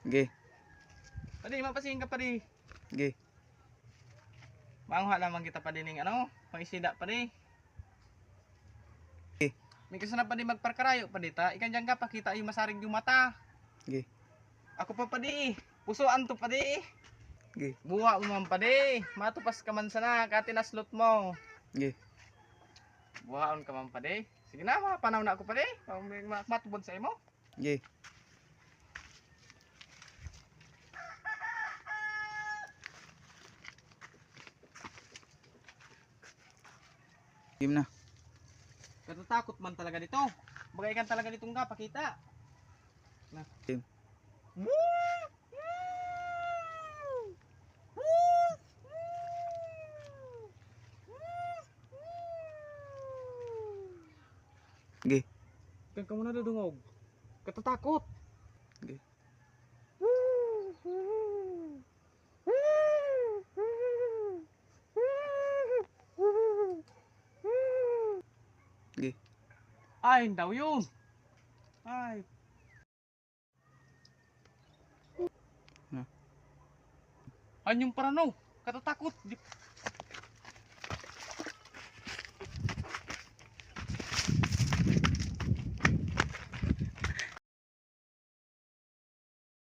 Ge. Padi, mapasingin ka padi. Ge. Maangha lamang kita padi ning ano, pangisida padi. Ge. May kasi na padi magparkarayo padi ta. Ikan dyan ka pakita yung masarig yung mata. Ge. Ako pa padi. Pusuan to padi. Ge. Buwa mo man padi. Matupas ka man sana, katinaslot mo. Ge. Buhaon ka man padi. Sige na, mapanaw na ako padi. Matubod sa imo. Ge. Game na. Katatakot man talaga dito. Bagay kan talaga ditong ka, pakita. Na. Game. Ge. Kaya ka muna dudungog. Katatakot. Ge. Ge. Ay, daw yun. Ay. Na. Anyong parano. Katatakot.